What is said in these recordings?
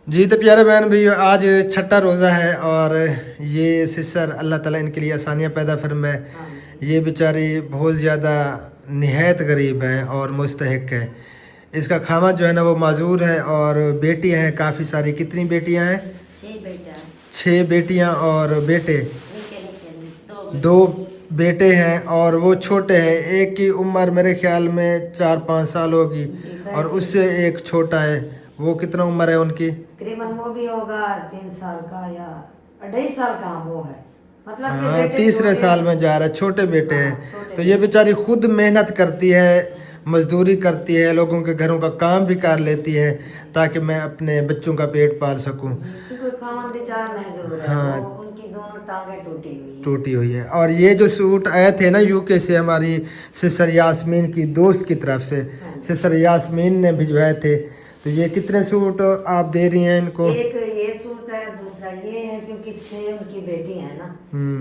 जी तो प्यारे बहन भाई, आज छठा रोज़ा है और ये सिस्टर अल्लाह ताला इनके लिए आसानियाँ पैदा फरमाए। ये बेचारी बहुत ज़्यादा निहायत गरीब हैं और मुस्तहिक है। इसका खामा जो है ना वो माजूर है और बेटियां हैं काफ़ी सारी। कितनी बेटियां हैं? 6 बेटियां और बेटे 2 बेटे हैं और वो छोटे हैं। एक की उम्र मेरे ख्याल में 4-5 साल होगी और उससे एक छोटा है। वो कितना उम्र है उनकी? तकरीबन वो भी होगा 3 साल का या 2.5 साल का वो है। मतलब कि हाँ, बेटे तीसरे छोटे साल हैं। में जा रहा है, छोटे बेटे हाँ, हैं। छोटे तो ये बेचारी खुद मेहनत करती है, मजदूरी करती है, लोगों के घरों का काम भी कर लेती है ताकि मैं अपने बच्चों का पेट पाल सकूं। क्योंकि खामन बेचारा महजूर है। हाँ, वो उनकी दोनों टांगें टूटी हुई हैं। टूटी हुई है। और ये जो सूट आए थे ना यूके से, हमारी सिस्टर यास्मीन की दोस्त की तरफ से, सिस्टर यास्मीन ने भिजवाए थे। तो ये कितने सूट आप दे रही हैं इनको? एक ये सूट है, दूसरा ये है, क्योंकि 6 उनकी बेटी है ना।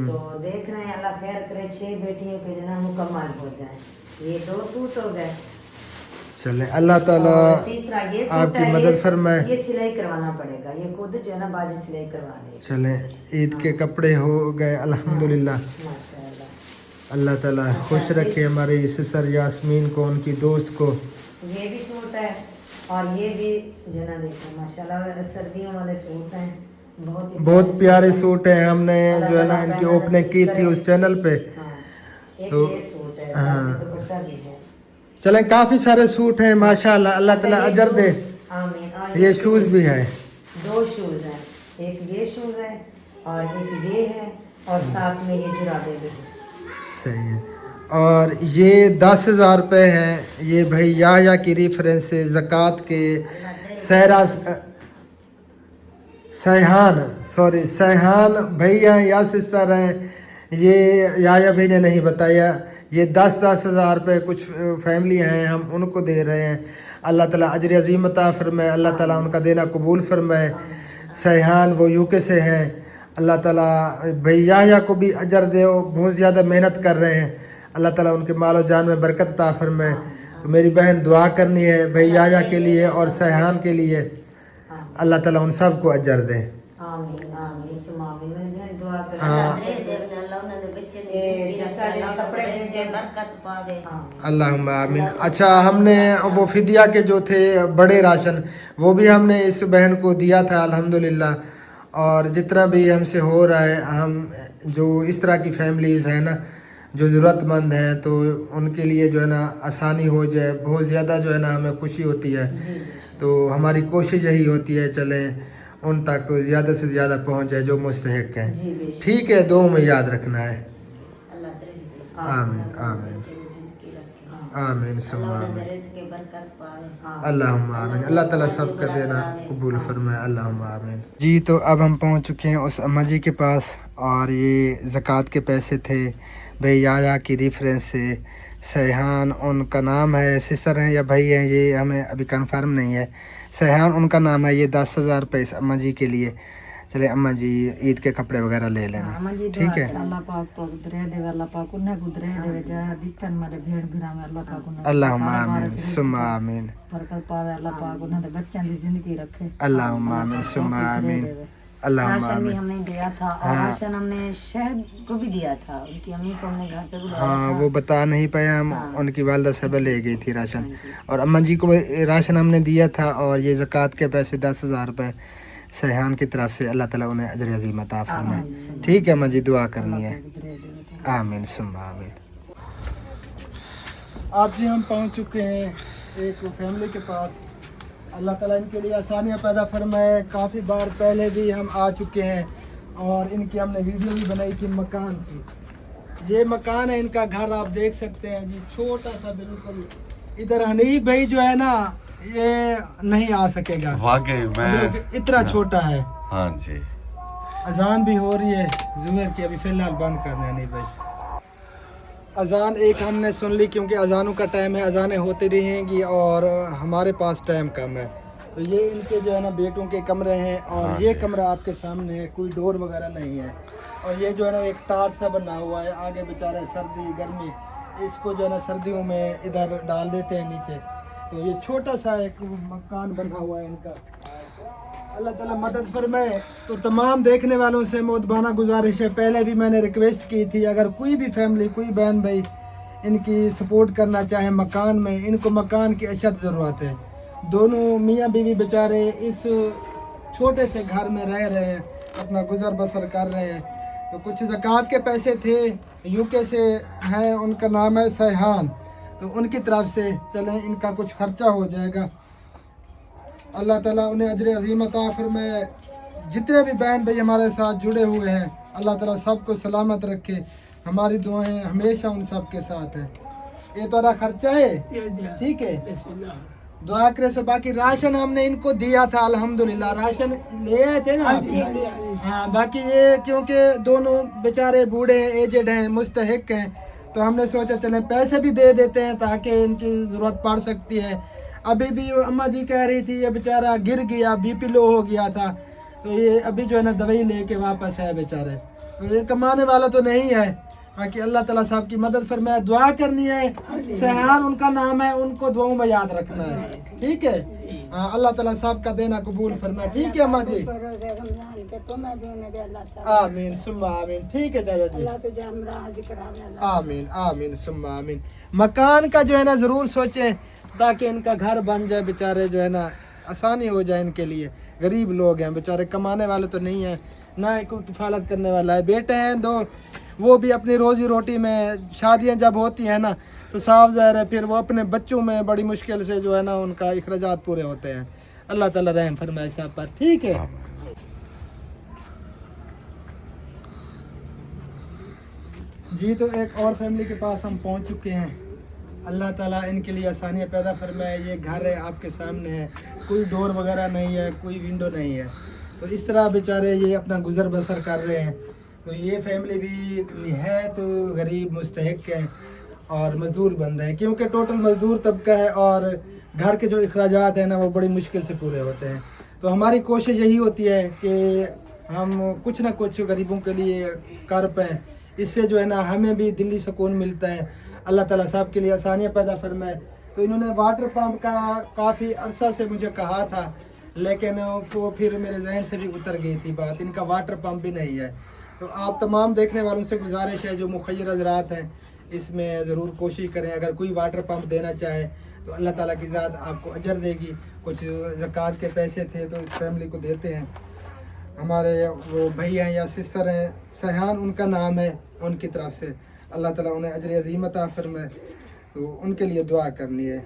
तो देख रहे हैं, अल्लाह खैर करे 6 बेटियों के जो ना मुकम्मल हो जाए। ये 2 सूट हो गए। चले अल्लाह ताला तीसरा ये सूट आपकी है, मदद फरमाए। ये सिलाई करवाना पड़ेगा। ये खुद जो है ना बाजी सिलाई करवा ले। चले ईद के कपड़े हो गए अल्हम्दुलिल्लाह। माशाल्लाह। अल्लाह ताला खुश रखे हमारी सिस्टर यास्मीन को, उनकी दोस्त को। ये भी सूट है और ये भी जो है ना देखो माशाल्लाह सर्दियों वाले सूट हैं। बहुत प्यारे सूट हैं। हमने जो है ना इनकी ओपनिंग की थी उस चैनल पे। एक ये सूट है, साथ में दुपट्टा भी है। चले काफ़ी सारे सूट हैं माशाल्लाह, अल्लाह ताला अजर दे। आमीन। और ये शूज़ भी है, 2 शूज़ हैं। एक ये शूज़ है और एक ये है और साथ में ये जुराबे भी हैं। सही है। और ये 10,000 रुपये हैं। ये भाई याह्या की रेफरेंस से ज़कात के सैहान भैया या सिस्टर हैं। ये याह्या भाई ने नहीं बताया। ये 10-10 हज़ार रुपये कुछ फैमिली हैं, हम उनको दे रहे हैं। अल्लाह ताला अजर अज़ीम अता फरमाए, अल्लाह ताला उनका देना कबूल फरमाए। सैहान वो यूके से हैं। अल्लाह ताला भैया याह्या को भी अजर दे, बहुत ज़्यादा मेहनत कर रहे हैं। अल्लाह ताला उनके मालो जान में बरकत अता फरमाए। तो मेरी बहन दुआ करनी है भैया याह्या के लिए और सैहान के लिए। अल्लाह ताला उन सब को अजर दे। आमीन आमीन सुमा आमीन। मेरी बहन दुआ करे। अल्लाहुम्मा आमीन। अच्छा, हमने वो फिदिया के जो थे बड़े राशन वो भी हमने इस बहन को दिया था अल्हम्दुलिल्लाह। और जितना भी हमसे हो रहा है, हम जो इस तरह की फैमिलीज़ हैं ना जो ज़रूरतमंद हैं, तो उनके लिए जो है ना आसानी हो जाए, बहुत ज़्यादा जो है ना हमें खुशी होती है। तो हमारी कोशिश यही होती है चलें उन तक ज़्यादा से ज़्यादा पहुंच जाए जो मुस्तहिक हैं। ठीक है, दो में याद रखना है। आमीन आमीन आमीन सुम्मा आमीन। अल्लाहुम्मा आमीन। अल्लाह ताला सबका देना कबूल फरमाए। अल्लाहुम्मा आमीन। जी तो अब हम पहुंच चुके हैं उस अम्मा जी के पास और ये ज़कात के पैसे थे भाई याह्या की रेफरेंस से। सैहान उनका नाम है, सिस्टर हैं या भाई हैं ये हमें अभी कंफर्म नहीं है। सैहान उनका नाम है। ये 10,000 रुपये इस अम्मा जी के लिए। चले अम्मा जी ईद के कपड़े वगैरह ले लेना, ठीक है। अल्लाहुम्मा आमीन सुम्मा आमीन। अल्लाहुम्मा आमीन सुम्मा आमीन। अल्लाहुम्मा राशन भी आमीन। हमने दिया था और राशन हमने शहद को भी दिया था। उनकी अम्मी को हमने घर पे बुलाया हाँ, था। वो बता नहीं पाया हम। उनकी वालदा साहबा ले गई थी राशन और अम्मा जी को राशन हमने दिया था। और ये ज़कात के पैसे 10,000 रुपये सैहान की तरफ से। अल्लाह ताला उन्हें अजर अज़ीम अता फरमाए। ठीक है अम्मा जी, दुआ करनी है। आमीन सुम्मा आमीन। आप जी हम पहुंच चुके हैं एक फैमिली के पास। अल्लाह ताला इनके लिए आसानियाँ पैदा फरमाए। काफ़ी बार पहले भी हम आ चुके हैं और इनकी हमने वीडियो भी बनाई थी मकान की। ये मकान है इनका, घर आप देख सकते हैं जी, छोटा सा बिल्कुल। इधर हनीफ भाई जो है ना ये नहीं आ सकेगा, वाकई में इतना छोटा है। हाँ जी। अजान भी हो रही है ज़ुहर की, अभी फ़िलहाल बंद कर रहे हैं हनीफ भाई। अजान एक हमने सुन ली क्योंकि अजानों का टाइम है, अजानें होती रहेंगी और हमारे पास टाइम कम है। तो ये इनके जो है ना बेटों के कमरे हैं और ये कमरा आपके सामने है, कोई डोर वगैरह नहीं है। और ये जो है ना एक टाट सा बना हुआ है। आगे बेचारे सर्दी गर्मी इसको जो है ना सर्दियों में इधर डाल देते हैं नीचे। तो ये छोटा सा एक मकान बना हुआ है इनका। अल्लाह ताला मदद फरमाए। तो तमाम देखने वालों से मोदबाना गुजारिश है, पहले भी मैंने रिक्वेस्ट की थी, अगर कोई भी फैमिली, कोई बहन भाई इनकी सपोर्ट करना चाहे मकान में, इनको मकान की अशद ज़रूरत है। दोनों मियाँ बीवी बेचारे इस छोटे से घर में रह रहे हैं, अपना गुजर बसर कर रहे हैं। तो कुछ ज़कात के पैसे थे, यूके से हैं, उनका नाम है सैहान, तो उनकी तरफ से चलें इनका कुछ खर्चा हो जाएगा। अल्लाह ताला उन्हें अजर अज़ीम अता फरमाए। जितने भी बहन भाई हमारे साथ जुड़े हुए हैं, अल्लाह ताला सबको सलामत रखे। हमारी दुआएं हमेशा उन सब के साथ है। ये तो खर्चा है, ठीक है, दुआ करे। सो बाकी राशन हमने इनको दिया था, अल्हम्दुलिल्लाह राशन ले आए थे ना आप? हाँ, बाकी ये क्योंकि दोनों बेचारे बूढ़े हैं, एजेड हैं, मुस्तहिक हैं, तो हमने सोचा चलें पैसे भी दे देते हैं ताकि इनकी ज़रूरत पड़ सकती है। अभी भी अम्मा जी कह रही थी ये बेचारा गिर गया, बीपी लो हो गया था, तो ये अभी जो है ना दवाई लेके वापस है बेचारे। तो ये कमाने वाला तो नहीं है, बाकी अल्लाह ताला साहब की मदद फरमाए। दुआ करनी है, सैहान उनका नाम है, उनको दुआओं में याद रखना है, ठीक है। हाँ, अल्लाह ताला साहब का देना कबूल फरमाए, ठीक है अम्मा जी। आमीन सुम्मा आमीन, ठीक है चाचा जी, आमीन आमीन सुम्मा आमीन। मकान का जो है ना ज़रूर सोचें ताकि इनका घर बन जाए, बेचारे जो है ना आसानी हो जाए इनके लिए। गरीब लोग हैं बेचारे, कमाने वाले तो नहीं हैं, ना ही कोई किफ़ालत करने वाला है। बेटे हैं दो, वो भी अपनी रोज़ी रोटी में, शादियां जब होती हैं ना तो साफ ज़ाहिर है फिर वो अपने बच्चों में बड़ी मुश्किल से जो है ना उनका अखराजात पूरे होते हैं। अल्लाह ताला रहम फरमाए साहब पर, ठीक है। जी, तो एक और फैमिली के पास हम पहुंच चुके हैं। अल्लाह ताला इनके लिए आसानियाँ पैदा फरमाए। ये घर है आपके सामने है, कोई डोर वगैरह नहीं है, कोई विंडो नहीं है, तो इस तरह बेचारे ये अपना गुजर बसर कर रहे हैं। तो ये फैमिली भी निहायत गरीब मुस्तहिक है और मज़दूर बंदा है, क्योंकि टोटल मज़दूर तबका है और घर के जो अखराजात हैं ना वो बड़ी मुश्किल से पूरे होते हैं। तो हमारी कोशिश यही होती है कि हम कुछ ना कुछ गरीबों के लिए कर पाएँ, इससे जो है ना हमें भी दिली सुकून मिलता है। अल्लाह ताला साहब के लिए आसानियाँ पैदा फरमाए। तो इन्होंने वाटर पंप का काफ़ी अरसा से मुझे कहा था, लेकिन वो फिर मेरे जहन से भी उतर गई थी बात, इनका वाटर पंप भी नहीं है। तो आप तमाम देखने वालों से गुजारिश है, जो मुखय्यर हज़रात हैं इसमें ज़रूर कोशिश करें। अगर कोई वाटर पंप देना चाहे तो अल्लाह ताला की ज़ात आपको अजर देगी। कुछ ज़कात के पैसे थे तो इस फैमिली को देते हैं। हमारे वो भैया हैं या सिस्टर हैं, सैहान उनका नाम है, उनकी तरफ से अल्लाह ताला उन्हें अजर अज़ीम अता फरमाए। तो उनके लिए दुआ करनी है।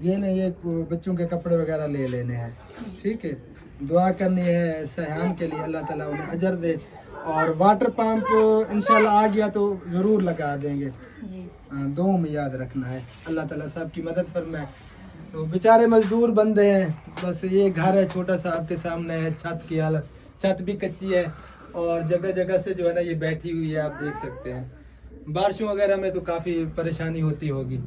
ये नहीं, ये बच्चों के कपड़े वगैरह ले लेने हैं, ठीक है। दुआ करनी है सैहान के लिए, अल्लाह ताला उन्हें अजर दे। और वाटर पंप इंशाल्लाह आ गया तो ज़रूर लगा देंगे, दो में याद रखना है। अल्लाह ताला साहब की मदद फरमाए। तो बेचारे मजदूर बंदे हैं, बस ये घर है छोटा सा आपके सामने है, छत की हालत, छत भी कच्ची है और जगह जगह से जो है ना ये बैठी हुई है, आप देख सकते हैं। बारिशों वगैरह में तो काफ़ी परेशानी होती होगी।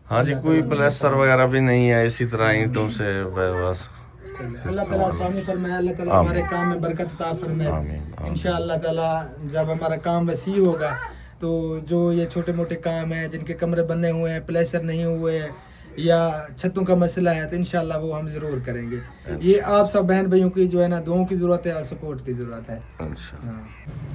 हाँ जी, कोई प्लास्टर वगैरह भी नहीं है, इसी तरह ईंटों से बस। अल्लाह ताला आसानी फरमाए, अल्लाह ताला हमारे काम में बरकत अता फरमाए। इंशाअल्लाह ताला जब हमारा काम वसी होगा तो जो ये छोटे मोटे काम हैं, जिनके कमरे बने हुए हैं, प्लास्टर नहीं हुए हैं या छतों का मसला है, तो इंशाअल्लाह वो हम ज़रूर करेंगे। ये आप सब बहन भाइयों की जो है ना दुआओं की ज़रूरत है और सपोर्ट की ज़रूरत है।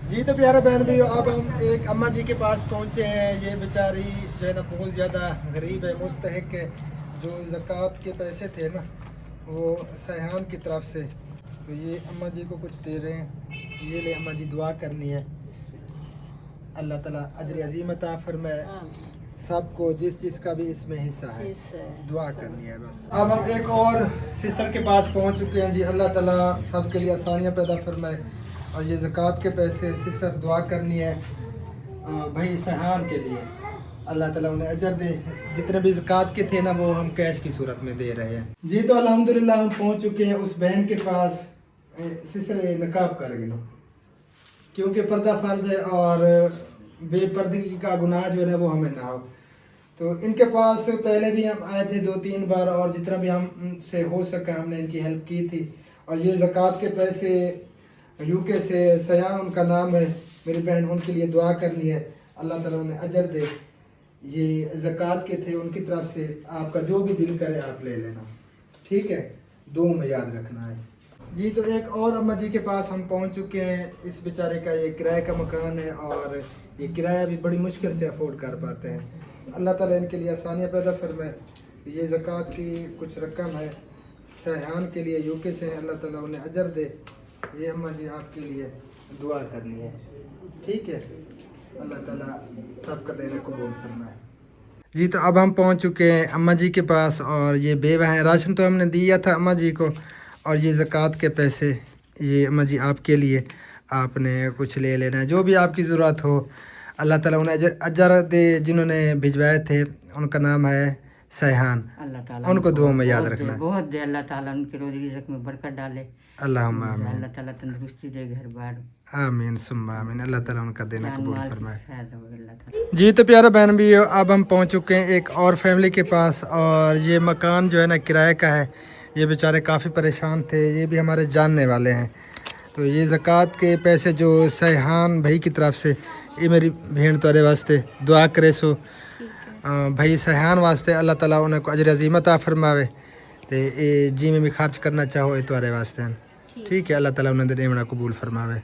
जी, तो प्यारे बहन भाइयों, अब हम एक अम्मा जी के पास पहुँचे हैं। ये बेचारी जो है ना बहुत ज़्यादा गरीब है, मुस्तहिक है। जो ज़कात के पैसे थे ना वो सैहान की तरफ से, तो ये अम्मा जी को कुछ दे रहे हैं। ये ले अम्मा जी, दुआ करनी है, अल्लाह ताला अजर अज़ीम अता फरमाए सबको, जिस चीज़ का भी इसमें हिस्सा है, दुआ करनी है बस। अब हम एक और सिस्टर के पास पहुंच चुके हैं। जी, अल्लाह ताला सबके लिए आसानियाँ पैदा फरमाए। और ये ज़कात के पैसे सिस्टर दुआ करनी है भाई सैहान के लिए, अल्लाह ताला उन्हें अजर दे। जितने भी ज़कात के थे ना वो हम कैश की सूरत में दे रहे हैं। जी, तो अल्हम्दुलिल्लाह हम पहुंच चुके हैं उस बहन के पास। सिस्टर ये नकाब कर गिनो, क्योंकि पर्दा फ़र्ज है और बेपर्दगी का गुनाह जो है वो हमें ना हो। तो इनके पास पहले भी हम आए थे 2-3 बार और जितना भी हमसे हो सका हमने इनकी हेल्प की थी। और ये ज़कात के पैसे यूके से सयान उनका नाम है, मेरी बहन, उनके लिए दुआ करनी है, अल्लाह ताला उन्हें अजर दे। ये ज़कात के थे, उनकी तरफ से आपका जो भी दिल करे आप ले लेना, ठीक है, दो में याद रखना है जी। तो एक और अम्मा जी के पास हम पहुंच चुके हैं। इस बेचारे का ये किराए का मकान है और ये किराया भी बड़ी मुश्किल से अफोर्ड कर पाते हैं। अल्लाह ताला इनके लिए आसानियाँ पैदा फरमाए। ये ज़कात की कुछ रकम है, सयाहान के लिए यूके से है, अल्लाह ताला उन्हें अजर दे। ये अम्मा जी आपके लिए दुआ करनी है, ठीक है, अल्लाह ताला सबका देना कबूल फरमाए जी। तो अब हम पहुंच चुके हैं अम्मा जी के पास और ये बेवा हैं। राशन तो हमने दिया था अम्मा जी को और ये ज़कात के पैसे ये अम्मा जी आपके लिए, आपने कुछ ले लेना है, जो भी आपकी ज़रूरत हो। अल्लाह ताला उन्हें अजर दे। जिन्होंने भिजवाए थे उनका नाम है सयाहान, अल्लाह ताला उनको दुआ में याद बहुत दे, रखना है। बहुत दे अल्लाह ताला उनकी रोजी रिज़्क़ में बरकत डाले। अल्लाहुम्मा आमीन, अल्लाह ताला तंदुरुस्ती दे, घर बार आमीन सुम्मा आमीन। अल्लाह ताला उनका देना जान कबूल माल की फरमाए खैर हो अल्लाह ताला। जी। तो प्यारा बहन भी, अब हम पहुंच चुके हैं एक और फैमिली के पास और ये मकान जो है ना किराए का है। ये बेचारे काफ़ी परेशान थे, ये भी हमारे जानने वाले हैं। तो ये ज़कात के पैसे जो सयाहान भाई की तरफ से, ये मेरी भेड़ तोरे वास्ते दुआ करे सो भाई सयाहान वास्ते अल्लाह ताला उन्हें अजर अजीम अता फरमावे। तो ये जी में भी खर्च करना चाहो ये तुम्हारे वास्ते हैं, ठीक है, अल्लाह ताला उन्हें देना कबूल फरमावे।